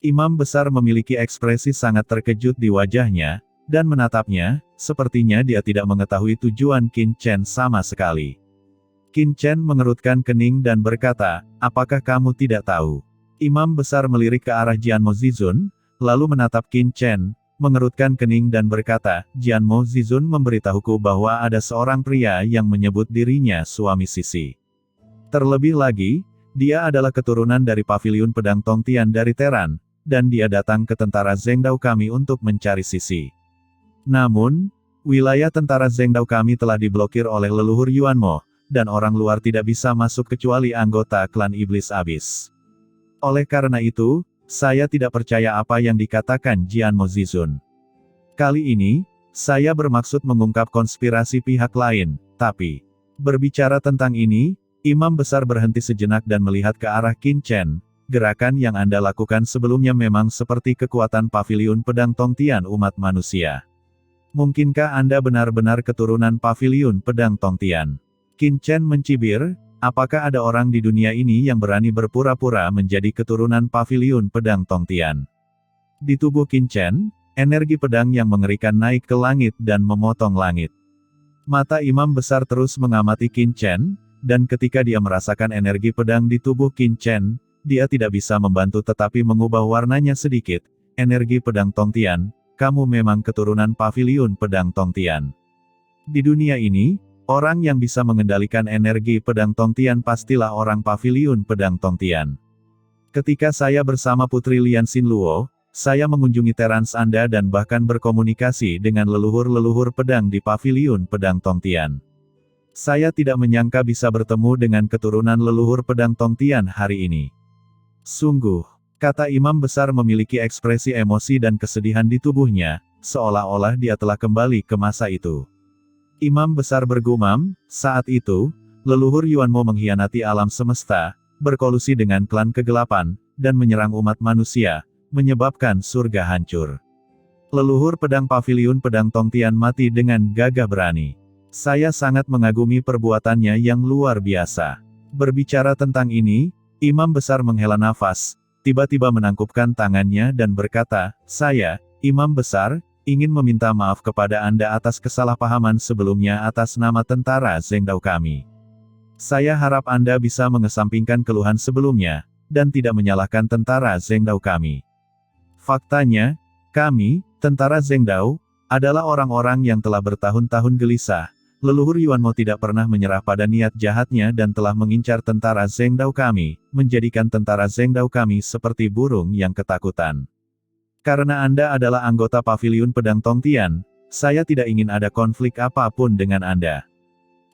Imam besar memiliki ekspresi sangat terkejut di wajahnya, dan menatapnya, sepertinya dia tidak mengetahui tujuan Qin Chen sama sekali. Qin Chen mengerutkan kening dan berkata, apakah kamu tidak tahu? Imam besar melirik ke arah Jianmo Zizun, lalu menatap Qin Chen, mengerutkan kening dan berkata, Jianmo Zizun memberitahuku bahwa ada seorang pria yang menyebut dirinya suami Sisi. Terlebih lagi, dia adalah keturunan dari paviliun pedang Tongtian dari Teran, dan dia datang ke tentara Zhengdao kami untuk mencari Sisi. Namun, wilayah tentara Zhengdao kami telah diblokir oleh leluhur Yuanmo, dan orang luar tidak bisa masuk kecuali anggota klan Iblis Abis. Oleh karena itu, saya tidak percaya apa yang dikatakan Jianmo Zizun. Kali ini, saya bermaksud mengungkap konspirasi pihak lain, tapi, berbicara tentang ini, Imam besar berhenti sejenak dan melihat ke arah Qin Chen. Gerakan yang Anda lakukan sebelumnya memang seperti kekuatan paviliun pedang Tongtian umat manusia. Mungkinkah Anda benar-benar keturunan paviliun pedang Tongtian? Qin Chen mencibir, apakah ada orang di dunia ini yang berani berpura-pura menjadi keturunan paviliun pedang Tongtian? Di tubuh Qin Chen, energi pedang yang mengerikan naik ke langit dan memotong langit. Mata Imam besar terus mengamati Qin Chen, dan ketika dia merasakan energi pedang di tubuh Qin Chen, dia tidak bisa membantu tetapi mengubah warnanya sedikit. Energi pedang Tongtian, kamu memang keturunan paviliun pedang Tongtian. Di dunia ini, orang yang bisa mengendalikan energi pedang Tongtian pastilah orang paviliun pedang Tongtian. Ketika saya bersama Putri Lian Xinluo, saya mengunjungi terans Anda dan bahkan berkomunikasi dengan leluhur-leluhur pedang di paviliun pedang Tongtian. Saya tidak menyangka bisa bertemu dengan keturunan leluhur pedang Tongtian hari ini. Sungguh, kata Imam besar memiliki ekspresi emosi dan kesedihan di tubuhnya, seolah-olah dia telah kembali ke masa itu. Imam besar bergumam, saat itu, leluhur Yuanmo mengkhianati alam semesta, berkolusi dengan klan kegelapan, dan menyerang umat manusia, menyebabkan surga hancur. Leluhur pedang paviliun pedang Tongtian mati dengan gagah berani. Saya sangat mengagumi perbuatannya yang luar biasa. Berbicara tentang ini, Imam besar menghela nafas, tiba-tiba menangkupkan tangannya dan berkata, saya, Imam besar, ingin meminta maaf kepada Anda atas kesalahpahaman sebelumnya atas nama tentara Zhengdao kami. Saya harap Anda bisa mengesampingkan keluhan sebelumnya, dan tidak menyalahkan tentara Zhengdao kami. Faktanya, kami, tentara Zhengdao, adalah orang-orang yang telah bertahun-tahun gelisah. Leluhur Yuanmo tidak pernah menyerah pada niat jahatnya dan telah mengincar tentara Zhengdao kami, menjadikan tentara Zhengdao kami seperti burung yang ketakutan. Karena Anda adalah anggota paviliun pedang Tongtian, saya tidak ingin ada konflik apapun dengan Anda.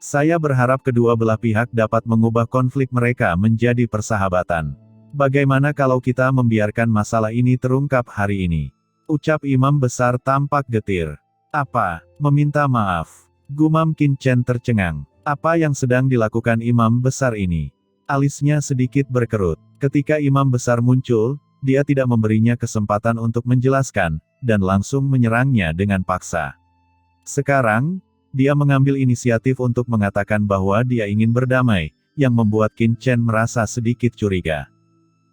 Saya berharap kedua belah pihak dapat mengubah konflik mereka menjadi persahabatan. Bagaimana kalau kita membiarkan masalah ini terungkap hari ini? Ucap Imam besar tampak getir. Apa? Meminta maaf. Gumam Qin Chen tercengang. Apa yang sedang dilakukan imam besar ini? Alisnya sedikit berkerut. Ketika imam besar muncul, dia tidak memberinya kesempatan untuk menjelaskan, dan langsung menyerangnya dengan paksa. Sekarang, dia mengambil inisiatif untuk mengatakan bahwa dia ingin berdamai, yang membuat Qin Chen merasa sedikit curiga.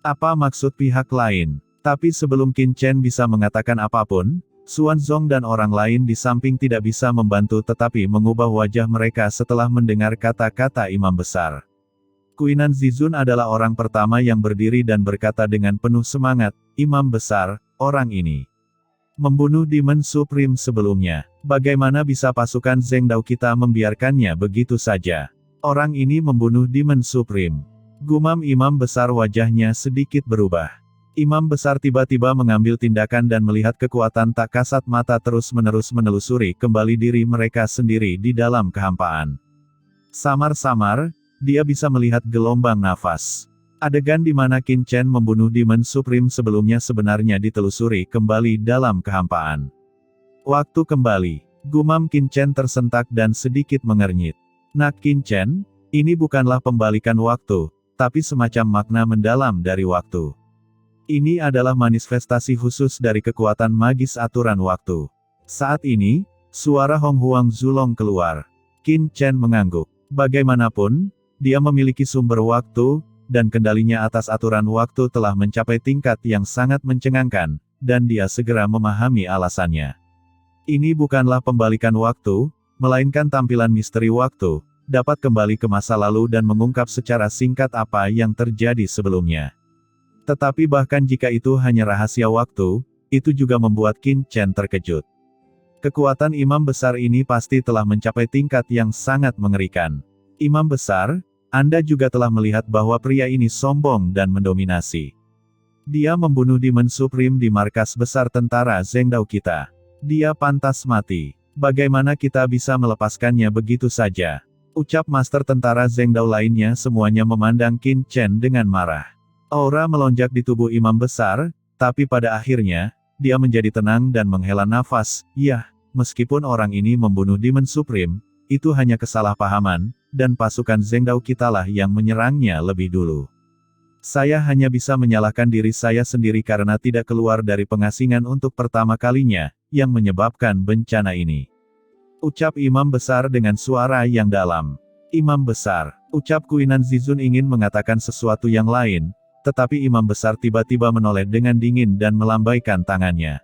Apa maksud pihak lain? Tapi sebelum Qin Chen bisa mengatakan apapun, Xuanzong dan orang lain di samping tidak bisa membantu tetapi mengubah wajah mereka setelah mendengar kata-kata imam besar. Kuinan Zizun adalah orang pertama yang berdiri dan berkata dengan penuh semangat, Imam besar, orang ini membunuh Demon Supreme sebelumnya. Bagaimana bisa pasukan Zhengdao kita membiarkannya begitu saja? Orang ini membunuh Demon Supreme. Gumam imam besar wajahnya sedikit berubah. Imam besar tiba-tiba mengambil tindakan dan melihat kekuatan tak kasat mata terus-menerus menelusuri kembali diri mereka sendiri di dalam kehampaan. Samar-samar, dia bisa melihat gelombang nafas. Adegan di mana Qin Chen membunuh Demon Supreme sebelumnya sebenarnya ditelusuri kembali dalam kehampaan. Waktu kembali. Gumam Qin Chen tersentak dan sedikit mengernyit. Nak Qin Chen, ini bukanlah pembalikan waktu, tapi semacam makna mendalam dari waktu. Ini adalah manifestasi khusus dari kekuatan magis aturan waktu. Saat ini, suara Hong Huang Zulong keluar. Qin Chen mengangguk. Bagaimanapun, dia memiliki sumber waktu, dan kendalinya atas aturan waktu telah mencapai tingkat yang sangat mencengangkan, dan dia segera memahami alasannya. Ini bukanlah pembalikan waktu, melainkan tampilan misteri waktu, dapat kembali ke masa lalu dan mengungkap secara singkat apa yang terjadi sebelumnya. Tetapi bahkan jika itu hanya rahasia waktu, itu juga membuat Qin Chen terkejut. Kekuatan imam besar ini pasti telah mencapai tingkat yang sangat mengerikan. Imam besar, Anda juga telah melihat bahwa pria ini sombong dan mendominasi. Dia membunuh Demon Supreme di markas besar tentara Zhengdao kita. Dia pantas mati. Bagaimana kita bisa melepaskannya begitu saja? Ucap master tentara Zhengdao lainnya semuanya memandang Qin Chen dengan marah. Aura melonjak di tubuh imam besar, tapi pada akhirnya, dia menjadi tenang dan menghela nafas. Yah, meskipun orang ini membunuh Demon Supreme, itu hanya kesalahpahaman, dan pasukan Zhengdao kitalah yang menyerangnya lebih dulu. Saya hanya bisa menyalahkan diri saya sendiri karena tidak keluar dari pengasingan untuk pertama kalinya, yang menyebabkan bencana ini. Ucap imam besar dengan suara yang dalam. Imam besar, ucap Kuinan Zizun ingin mengatakan sesuatu yang lain, tetapi imam besar tiba-tiba menoleh dengan dingin dan melambaikan tangannya.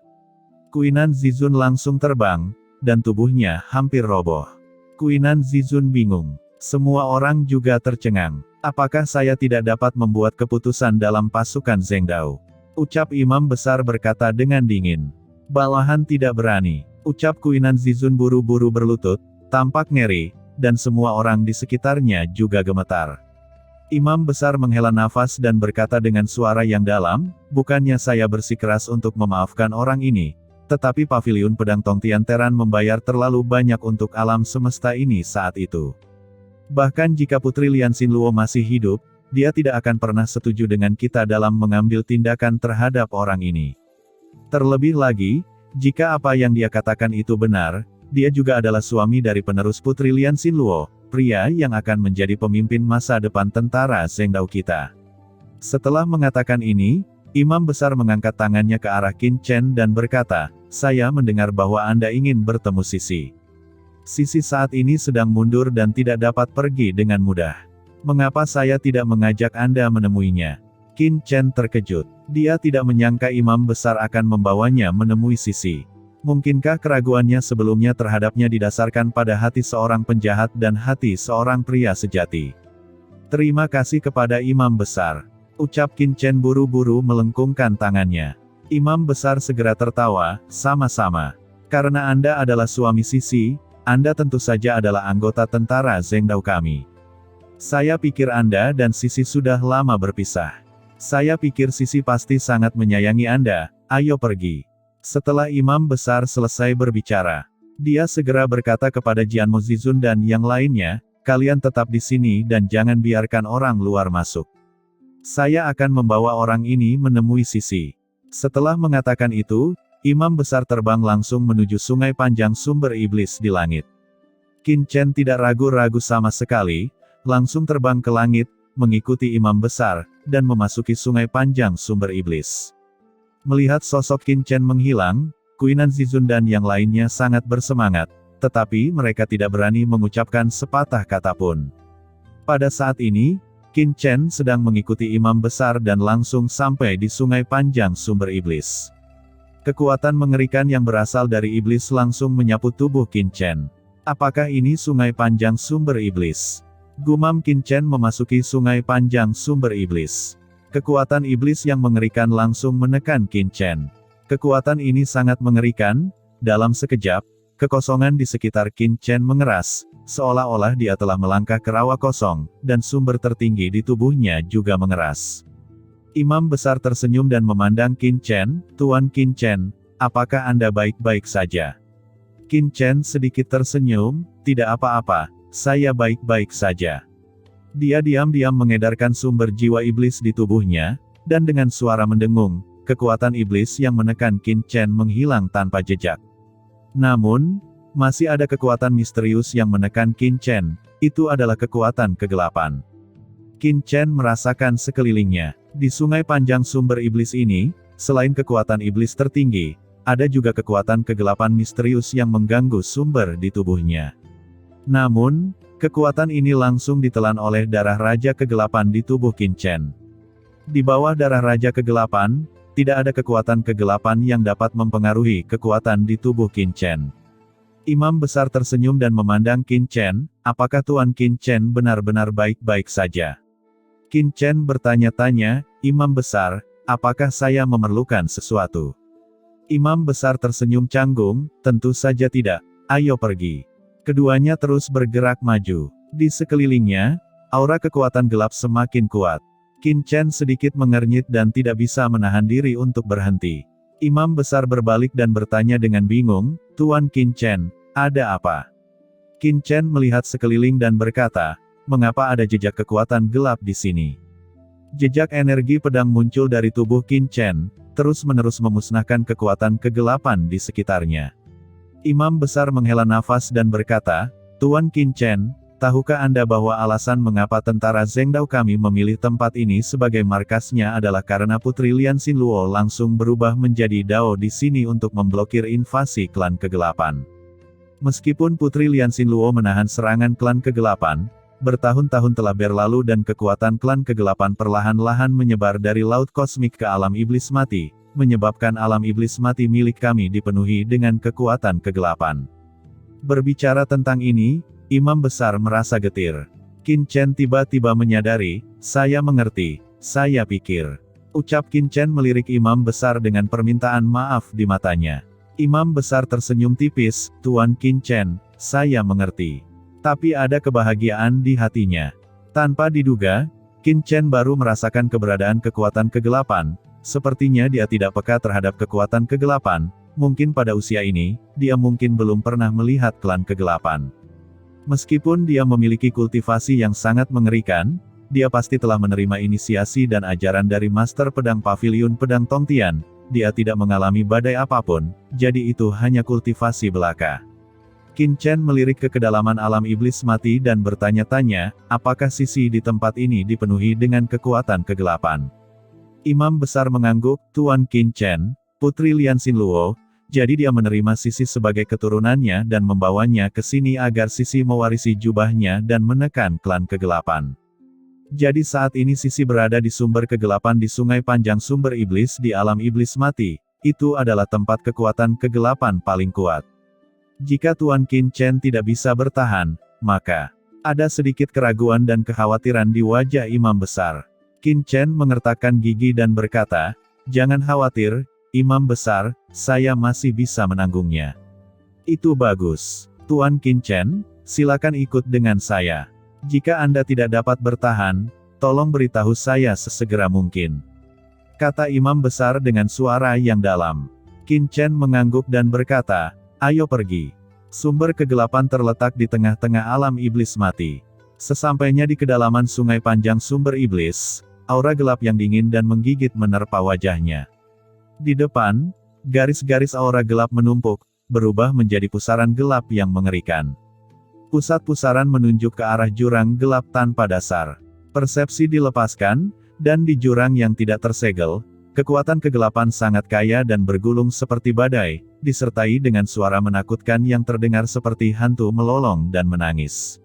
Kuinan Zizun langsung terbang, dan tubuhnya hampir roboh. Kuinan Zizun bingung. Semua orang juga tercengang. Apakah saya tidak dapat membuat keputusan dalam pasukan Zhengdao? Ucap imam besar berkata dengan dingin. Malahan tidak berani. Ucap Kuinan Zizun buru-buru berlutut, tampak ngeri, dan semua orang di sekitarnya juga gemetar. Imam besar menghela nafas dan berkata dengan suara yang dalam, bukannya saya bersikeras untuk memaafkan orang ini, tetapi paviliun pedang Tongtian Teran membayar terlalu banyak untuk alam semesta ini saat itu. Bahkan jika Putri Lian Xinluo masih hidup, dia tidak akan pernah setuju dengan kita dalam mengambil tindakan terhadap orang ini. Terlebih lagi, jika apa yang dia katakan itu benar, dia juga adalah suami dari penerus Putri Lian Xinluo, pria yang akan menjadi pemimpin masa depan tentara Zhengdao kita. Setelah mengatakan ini, imam besar mengangkat tangannya ke arah Qin Chen dan berkata, saya mendengar bahwa Anda ingin bertemu Sisi. Sisi saat ini sedang mundur dan tidak dapat pergi dengan mudah. Mengapa saya tidak mengajak Anda menemuinya? Qin Chen terkejut. Dia tidak menyangka imam besar akan membawanya menemui Sisi. Mungkinkah keraguannya sebelumnya terhadapnya didasarkan pada hati seorang penjahat dan hati seorang pria sejati? Terima kasih kepada imam besar. Ucap Qin Chen buru-buru melengkungkan tangannya. Imam besar segera tertawa, sama-sama. Karena Anda adalah suami Sisi, Anda tentu saja adalah anggota tentara Zhengdao kami. Saya pikir Anda dan Sisi sudah lama berpisah. Saya pikir Sisi pasti sangat menyayangi Anda, ayo pergi. Setelah imam besar selesai berbicara, dia segera berkata kepada Jianmo Zizun dan yang lainnya, kalian tetap di sini dan jangan biarkan orang luar masuk. Saya akan membawa orang ini menemui Sisi. Setelah mengatakan itu, imam besar terbang langsung menuju sungai panjang sumber iblis di langit. Qin Chen tidak ragu-ragu sama sekali, langsung terbang ke langit, mengikuti imam besar, dan memasuki sungai panjang sumber iblis. Melihat sosok Qin Chen menghilang, Kuinan Zizun dan yang lainnya sangat bersemangat, tetapi mereka tidak berani mengucapkan sepatah kata pun. Pada saat ini, Qin Chen sedang mengikuti imam besar dan langsung sampai di sungai panjang sumber iblis. Kekuatan mengerikan yang berasal dari iblis langsung menyapu tubuh Qin Chen. Apakah ini sungai panjang sumber iblis? Gumam Qin Chen memasuki sungai panjang sumber iblis. Kekuatan iblis yang mengerikan langsung menekan Qin Chen. Kekuatan ini sangat mengerikan, dalam sekejap, kekosongan di sekitar Qin Chen mengeras, seolah-olah dia telah melangkah ke rawa kosong, dan sumber tertinggi di tubuhnya juga mengeras. Imam besar tersenyum dan memandang Qin Chen, Tuan Qin Chen, apakah Anda baik-baik saja? Qin Chen sedikit tersenyum, tidak apa-apa, saya baik-baik saja. Dia diam-diam mengedarkan sumber jiwa iblis di tubuhnya, dan dengan suara mendengung, kekuatan iblis yang menekan Qin Chen menghilang tanpa jejak. Namun, masih ada kekuatan misterius yang menekan Qin Chen, itu adalah kekuatan kegelapan. Qin Chen merasakan sekelilingnya. Di sungai panjang sumber iblis ini, selain kekuatan iblis tertinggi, ada juga kekuatan kegelapan misterius yang mengganggu sumber di tubuhnya. Namun, Kekuatan ini langsung ditelan oleh darah Raja Kegelapan di tubuh Qin Chen. Di bawah darah Raja Kegelapan, tidak ada kekuatan kegelapan yang dapat mempengaruhi kekuatan di tubuh Qin Chen. Imam besar tersenyum dan memandang Qin Chen, apakah Tuan Qin Chen benar-benar baik-baik saja? Qin Chen bertanya-tanya, Imam besar, apakah saya memerlukan sesuatu? Imam besar tersenyum canggung, tentu saja tidak, ayo pergi. Keduanya terus bergerak maju. Di sekelilingnya, aura kekuatan gelap semakin kuat. Qin Chen sedikit mengernyit dan tidak bisa menahan diri untuk berhenti. Imam besar berbalik dan bertanya dengan bingung, Tuan Qin Chen, ada apa? Qin Chen melihat sekeliling dan berkata, mengapa ada jejak kekuatan gelap di sini? Jejak energi pedang muncul dari tubuh Qin Chen, terus-menerus memusnahkan kekuatan kegelapan di sekitarnya. Imam besar menghela nafas dan berkata, Tuan Qin Chen, tahukah Anda bahwa alasan mengapa tentara Zhengdao kami memilih tempat ini sebagai markasnya adalah karena Putri Lian Xinluo langsung berubah menjadi Dao di sini untuk memblokir invasi klan kegelapan. Meskipun Putri Lian Xinluo menahan serangan klan kegelapan, bertahun-tahun telah berlalu dan kekuatan klan kegelapan perlahan-lahan menyebar dari laut kosmik ke alam iblis mati, menyebabkan alam iblis mati milik kami dipenuhi dengan kekuatan kegelapan. Berbicara tentang ini, Imam besar merasa getir. Qin Chen tiba-tiba menyadari, saya mengerti, saya pikir. Ucap Qin Chen melirik Imam besar dengan permintaan maaf di matanya. Imam besar tersenyum tipis, Tuan Qin Chen, saya mengerti. Tapi ada kebahagiaan di hatinya. Tanpa diduga, Qin Chen baru merasakan keberadaan kekuatan kegelapan. Sepertinya dia tidak peka terhadap kekuatan kegelapan, mungkin pada usia ini, dia mungkin belum pernah melihat klan kegelapan. Meskipun dia memiliki kultivasi yang sangat mengerikan, dia pasti telah menerima inisiasi dan ajaran dari Master Pedang Pavilion Pedang Tongtian, dia tidak mengalami badai apapun, jadi itu hanya kultivasi belaka. Qin Chen melirik ke kedalaman alam iblis mati dan bertanya-tanya, apakah sisi di tempat ini dipenuhi dengan kekuatan kegelapan? Imam besar mengangguk, Tuan Qin Chen, Putri Lian Xinluo, jadi dia menerima Sisi sebagai keturunannya dan membawanya ke sini agar Sisi mewarisi jubahnya dan menekan klan kegelapan. Jadi saat ini Sisi berada di sumber kegelapan di Sungai Panjang Sumber Iblis di alam iblis mati, itu adalah tempat kekuatan kegelapan paling kuat. Jika Tuan Qin Chen tidak bisa bertahan, maka ada sedikit keraguan dan kekhawatiran di wajah Imam besar. Qin Chen mengertakkan gigi dan berkata, jangan khawatir, Imam besar, saya masih bisa menanggungnya. Itu bagus. Tuan Qin Chen, silakan ikut dengan saya. Jika Anda tidak dapat bertahan, tolong beritahu saya sesegera mungkin. Kata Imam besar dengan suara yang dalam. Qin Chen mengangguk dan berkata, ayo pergi. Sumber kegelapan terletak di tengah-tengah alam iblis mati. Sesampainya di kedalaman Sungai Panjang Sumber Iblis, aura gelap yang dingin dan menggigit menerpa wajahnya. Di depan, garis-garis aura gelap menumpuk, berubah menjadi pusaran gelap yang mengerikan. Pusat pusaran menunjuk ke arah jurang gelap tanpa dasar. Persepsi dilepaskan, dan di jurang yang tidak tersegel, kekuatan kegelapan sangat kaya dan bergulung seperti badai, disertai dengan suara menakutkan yang terdengar seperti hantu melolong dan menangis.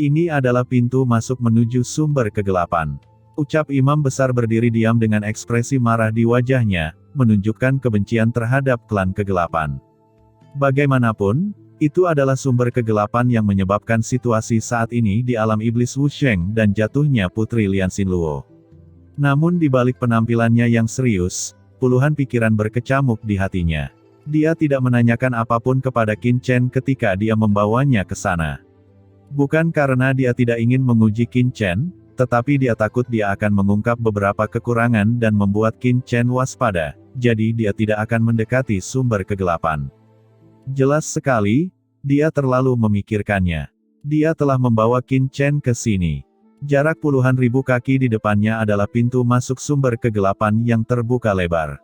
Ini adalah pintu masuk menuju sumber kegelapan. Ucap Imam besar berdiri diam dengan ekspresi marah di wajahnya, menunjukkan kebencian terhadap klan kegelapan. Bagaimanapun, itu adalah sumber kegelapan yang menyebabkan situasi saat ini di alam iblis Wusheng dan jatuhnya Putri Lian Xinluo. Namun di balik penampilannya yang serius, puluhan pikiran berkecamuk di hatinya. Dia tidak menanyakan apapun kepada Qin Chen ketika dia membawanya ke sana. Bukan karena dia tidak ingin menguji Qin Chen, tetapi dia takut dia akan mengungkap beberapa kekurangan dan membuat Qin Chen waspada, jadi dia tidak akan mendekati sumber kegelapan. Jelas sekali, dia terlalu memikirkannya. Dia telah membawa Qin Chen ke sini. Jarak puluhan ribu kaki di depannya adalah pintu masuk sumber kegelapan yang terbuka lebar.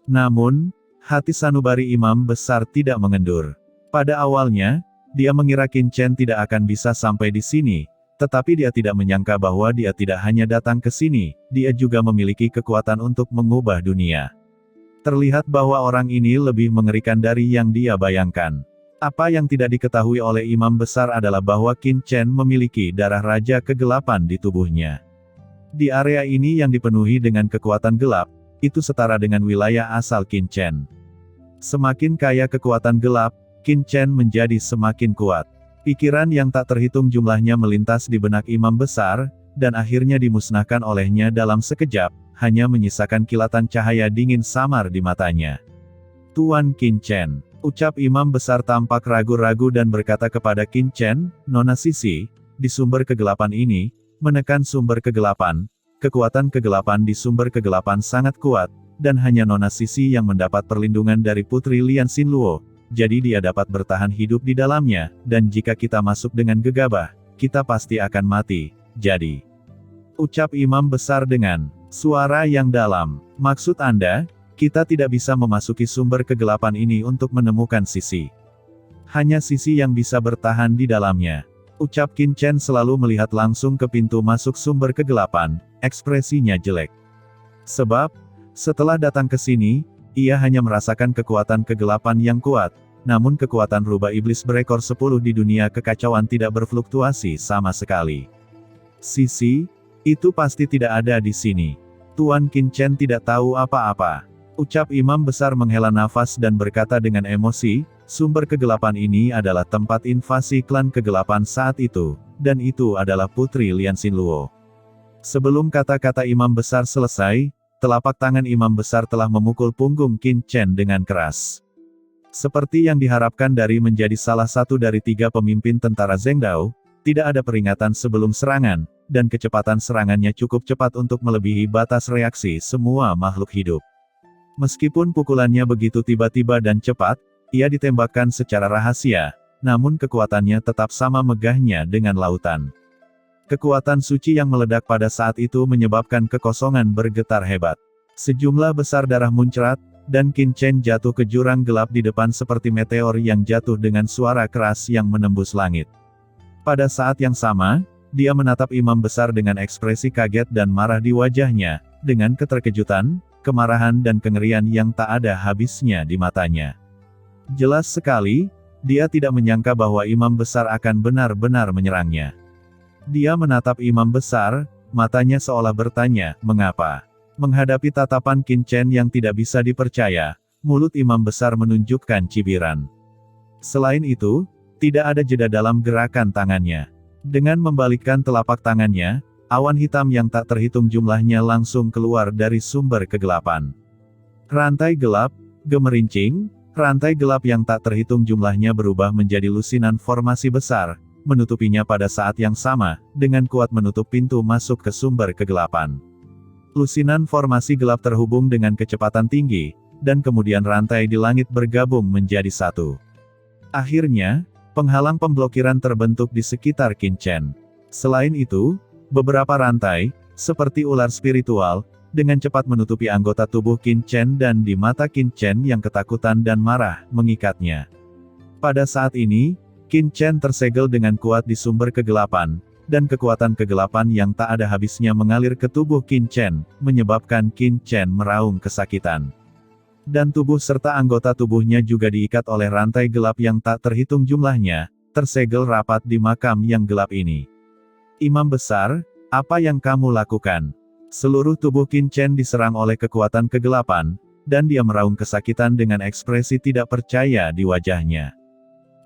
Namun, hati sanubari Imam besar tidak mengendur. Pada awalnya, dia mengira Qin Chen tidak akan bisa sampai di sini, tetapi dia tidak menyangka bahwa dia tidak hanya datang ke sini, dia juga memiliki kekuatan untuk mengubah dunia. Terlihat bahwa orang ini lebih mengerikan dari yang dia bayangkan. Apa yang tidak diketahui oleh imam besar adalah bahwa Qin Chen memiliki darah Raja Kegelapan di tubuhnya. Di area ini yang dipenuhi dengan kekuatan gelap, itu setara dengan wilayah asal Qin Chen. Semakin kaya kekuatan gelap, Qin Chen menjadi semakin kuat. Pikiran yang tak terhitung jumlahnya melintas di benak imam besar, dan akhirnya dimusnahkan olehnya dalam sekejap, hanya menyisakan kilatan cahaya dingin samar di matanya. Tuan Qin Chen, ucap imam besar tampak ragu-ragu dan berkata kepada Qin Chen, Nona Sisi, di sumber kegelapan ini, menekan sumber kegelapan, kekuatan kegelapan di sumber kegelapan sangat kuat, dan hanya Nona Sisi yang mendapat perlindungan dari Putri Lian Xinluo, jadi dia dapat bertahan hidup di dalamnya, dan jika kita masuk dengan gegabah, kita pasti akan mati, jadi. Ucap imam besar dengan suara yang dalam, maksud Anda, kita tidak bisa memasuki sumber kegelapan ini untuk menemukan Sisi. Hanya Sisi yang bisa bertahan di dalamnya. Ucap Qin Chen selalu melihat langsung ke pintu masuk sumber kegelapan, ekspresinya jelek. Sebab, setelah datang ke sini, ia hanya merasakan kekuatan kegelapan yang kuat, namun kekuatan rubah iblis berekor 10 di dunia kekacauan tidak berfluktuasi sama sekali. Sisi, itu pasti tidak ada di sini. Tuan Qin Chen tidak tahu apa-apa. Ucap imam besar menghela nafas dan berkata dengan emosi, sumber kegelapan ini adalah tempat invasi klan kegelapan saat itu, dan itu adalah Putri Lian Xinluo. Sebelum kata-kata imam besar selesai, telapak tangan imam besar telah memukul punggung Qin Chen dengan keras. Seperti yang diharapkan dari menjadi salah satu dari 3 pemimpin tentara Zhengdao, tidak ada peringatan sebelum serangan, dan kecepatan serangannya cukup cepat untuk melebihi batas reaksi semua makhluk hidup. Meskipun pukulannya begitu tiba-tiba dan cepat, ia ditembakkan secara rahasia, namun kekuatannya tetap sama megahnya dengan lautan. Kekuatan suci yang meledak pada saat itu menyebabkan kekosongan bergetar hebat. Sejumlah besar darah muncrat, dan Qin Chen jatuh ke jurang gelap di depan seperti meteor yang jatuh dengan suara keras yang menembus langit. Pada saat yang sama, dia menatap imam besar dengan ekspresi kaget dan marah di wajahnya, dengan keterkejutan, kemarahan dan kengerian yang tak ada habisnya di matanya. Jelas sekali, dia tidak menyangka bahwa imam besar akan benar-benar menyerangnya. Dia menatap imam besar, matanya seolah bertanya, mengapa? Menghadapi tatapan Qin Chen yang tidak bisa dipercaya, mulut imam besar menunjukkan cibiran. Selain itu, tidak ada jeda dalam gerakan tangannya. Dengan membalikkan telapak tangannya, awan hitam yang tak terhitung jumlahnya langsung keluar dari sumber kegelapan. Rantai gelap, gemerincing, rantai gelap yang tak terhitung jumlahnya berubah menjadi lusinan formasi besar, menutupinya pada saat yang sama, dengan kuat menutup pintu masuk ke sumber kegelapan. Lusinan formasi gelap terhubung dengan kecepatan tinggi, dan kemudian rantai di langit bergabung menjadi satu. Akhirnya, penghalang pemblokiran terbentuk di sekitar Qin Chen. Selain itu, beberapa rantai, seperti ular spiritual, dengan cepat menutupi anggota tubuh Qin Chen dan di mata Qin Chen yang ketakutan dan marah, mengikatnya. Pada saat ini, Qin Chen tersegel dengan kuat di sumber kegelapan, dan kekuatan kegelapan yang tak ada habisnya mengalir ke tubuh Qin Chen, menyebabkan Qin Chen meraung kesakitan. Dan tubuh serta anggota tubuhnya juga diikat oleh rantai gelap yang tak terhitung jumlahnya, tersegel rapat di makam yang gelap ini. Imam besar, apa yang kamu lakukan? Seluruh tubuh Qin Chen diserang oleh kekuatan kegelapan, dan dia meraung kesakitan dengan ekspresi tidak percaya di wajahnya.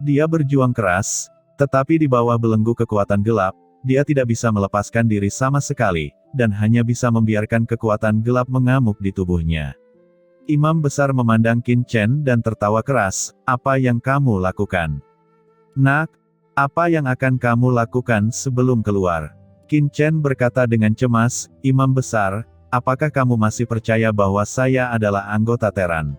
Dia berjuang keras, tetapi di bawah belenggu kekuatan gelap, dia tidak bisa melepaskan diri sama sekali, dan hanya bisa membiarkan kekuatan gelap mengamuk di tubuhnya. Imam besar memandang Qin Chen dan tertawa keras, apa yang kamu lakukan? Nak, apa yang akan kamu lakukan sebelum keluar? Qin Chen berkata dengan cemas, Imam besar, apakah kamu masih percaya bahwa saya adalah anggota Teran?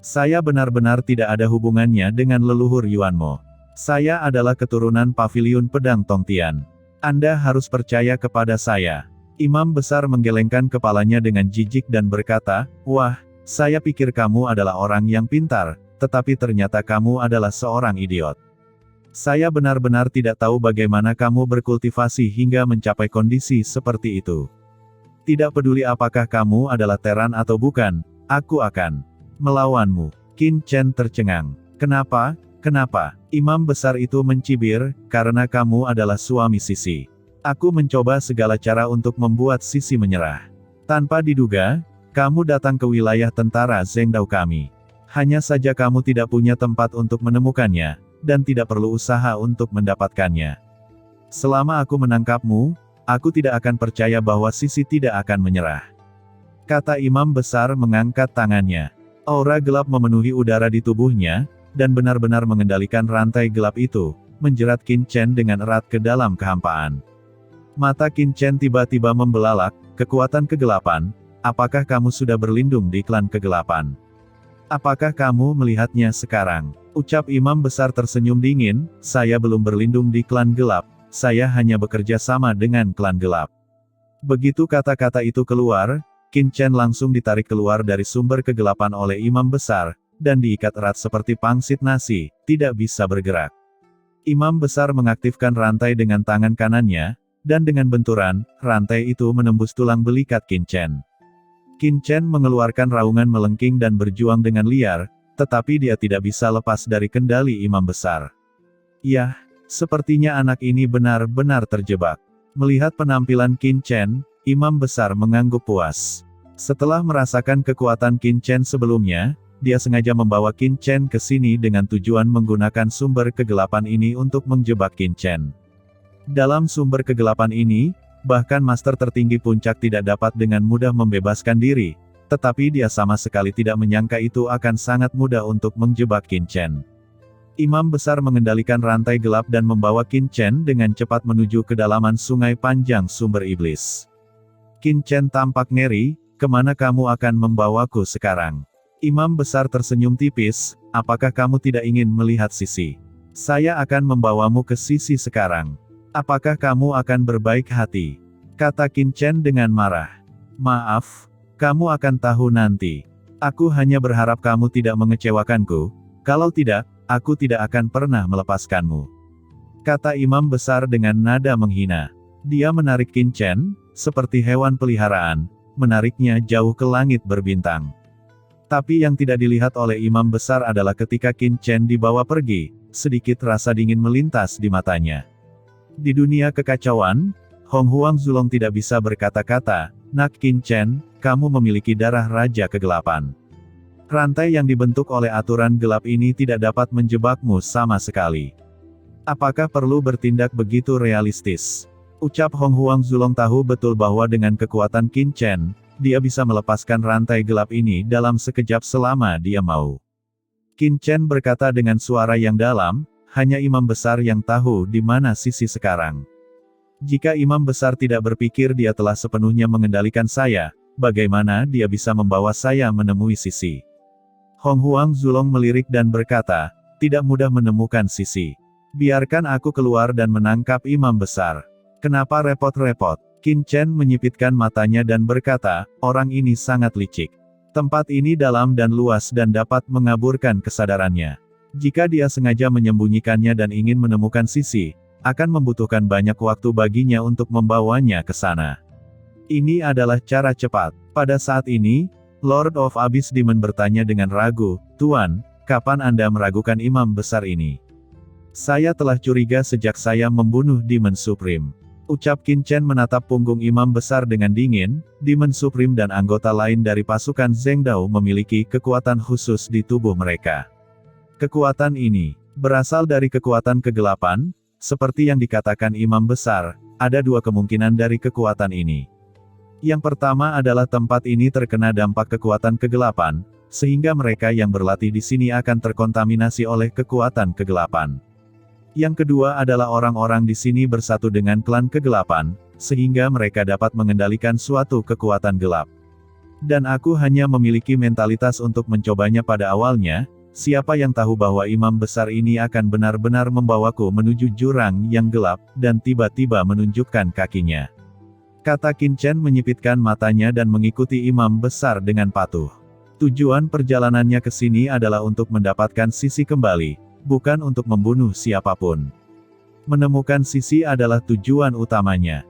Saya benar-benar tidak ada hubungannya dengan leluhur Yuanmo. Saya adalah keturunan Paviliun Pedang Tongtian. Anda harus percaya kepada saya. Imam besar menggelengkan kepalanya dengan jijik dan berkata, wah, saya pikir kamu adalah orang yang pintar, tetapi ternyata kamu adalah seorang idiot. Saya benar-benar tidak tahu bagaimana kamu berkultivasi hingga mencapai kondisi seperti itu. Tidak peduli apakah kamu adalah Teran atau bukan, aku akan melawanmu. Qin Chen tercengang. Kenapa? Kenapa? Imam besar itu mencibir, karena kamu adalah suami Sisi. Aku mencoba segala cara untuk membuat Sisi menyerah. Tanpa diduga, kamu datang ke wilayah tentara Zengdao kami. Hanya saja kamu tidak punya tempat untuk menemukannya, dan tidak perlu usaha untuk mendapatkannya. Selama aku menangkapmu, aku tidak akan percaya bahwa Sisi tidak akan menyerah. Kata imam besar mengangkat tangannya. Aura gelap memenuhi udara di tubuhnya, dan benar-benar mengendalikan rantai gelap itu, menjerat Qin Chen dengan erat ke dalam kehampaan. Mata Qin Chen tiba-tiba membelalak, kekuatan kegelapan, apakah kamu sudah berlindung di klan kegelapan? Apakah kamu melihatnya sekarang? Ucap imam besar tersenyum dingin, saya belum berlindung di klan gelap, saya hanya bekerja sama dengan klan gelap. Begitu kata-kata itu keluar, Qin Chen langsung ditarik keluar dari sumber kegelapan oleh imam besar, dan diikat erat seperti pangsit nasi, tidak bisa bergerak. Imam besar mengaktifkan rantai dengan tangan kanannya, dan dengan benturan, rantai itu menembus tulang belikat Qin Chen. Qin Chen mengeluarkan raungan melengking dan berjuang dengan liar, tetapi dia tidak bisa lepas dari kendali imam besar. Yah, sepertinya anak ini benar-benar terjebak. Melihat penampilan Qin Chen, imam besar mengangguk puas. Setelah merasakan kekuatan Qin Chen sebelumnya, dia sengaja membawa Qin Chen ke sini dengan tujuan menggunakan sumber kegelapan ini untuk menjebak Qin Chen. Dalam sumber kegelapan ini, bahkan master tertinggi puncak tidak dapat dengan mudah membebaskan diri, tetapi dia sama sekali tidak menyangka itu akan sangat mudah untuk menjebak Qin Chen. Imam besar mengendalikan rantai gelap dan membawa Qin Chen dengan cepat menuju kedalaman sungai panjang sumber iblis. Qin Chen tampak ngeri, kemana kamu akan membawaku sekarang? Imam besar tersenyum tipis, apakah kamu tidak ingin melihat Sisi? Saya akan membawamu ke Sisi sekarang. Apakah kamu akan berbaik hati? Kata Qin Chen dengan marah. Maaf, kamu akan tahu nanti. Aku hanya berharap kamu tidak mengecewakanku, kalau tidak, aku tidak akan pernah melepaskanmu. Kata imam besar dengan nada menghina. Dia menarik Qin Chen, seperti hewan peliharaan, menariknya jauh ke langit berbintang. Tapi yang tidak dilihat oleh imam besar adalah ketika Qin Chen dibawa pergi, sedikit rasa dingin melintas di matanya. Di dunia kekacauan, Hong Huang Zulong tidak bisa berkata-kata, nak Qin Chen, kamu memiliki darah Raja Kegelapan. Rantai yang dibentuk oleh aturan gelap ini tidak dapat menjebakmu sama sekali. Apakah perlu bertindak begitu realistis? Ucap Hong Huang Zulong tahu betul bahwa dengan kekuatan Qin Chen, dia bisa melepaskan rantai gelap ini dalam sekejap selama dia mau. Qin Chen berkata dengan suara yang dalam, hanya imam besar yang tahu di mana Sisi sekarang. Jika imam besar tidak berpikir dia telah sepenuhnya mengendalikan saya, bagaimana dia bisa membawa saya menemui Sisi? Hong Huang Zulong melirik dan berkata, tidak mudah menemukan Sisi. Biarkan aku keluar dan menangkap imam besar. Kenapa repot-repot? Qin Chen menyipitkan matanya dan berkata, orang ini sangat licik. Tempat ini dalam dan luas dan dapat mengaburkan kesadarannya. Jika dia sengaja menyembunyikannya dan ingin menemukan Sisi, akan membutuhkan banyak waktu baginya untuk membawanya ke sana. Ini adalah cara cepat. Pada saat ini, Lord of Abyss Demon bertanya dengan ragu, Tuan, kapan Anda meragukan imam besar ini? Saya telah curiga sejak saya membunuh Demon Supreme. Ucap Qin Chen menatap punggung imam besar dengan dingin, Demon Supreme dan anggota lain dari pasukan Zengdao memiliki kekuatan khusus di tubuh mereka. Kekuatan ini berasal dari kekuatan kegelapan, seperti yang dikatakan imam besar, ada dua kemungkinan dari kekuatan ini. Yang pertama adalah tempat ini terkena dampak kekuatan kegelapan, sehingga mereka yang berlatih di sini akan terkontaminasi oleh kekuatan kegelapan. Yang kedua adalah orang-orang di sini bersatu dengan klan kegelapan, sehingga mereka dapat mengendalikan suatu kekuatan gelap. Dan aku hanya memiliki mentalitas untuk mencobanya pada awalnya, siapa yang tahu bahwa imam besar ini akan benar-benar membawaku menuju jurang yang gelap, dan tiba-tiba menunjukkan kakinya. Kata Qin Chen menyipitkan matanya dan mengikuti imam besar dengan patuh. Tujuan perjalanannya ke sini adalah untuk mendapatkan Sisi kembali, bukan untuk membunuh siapapun. Menemukan Sisi adalah tujuan utamanya.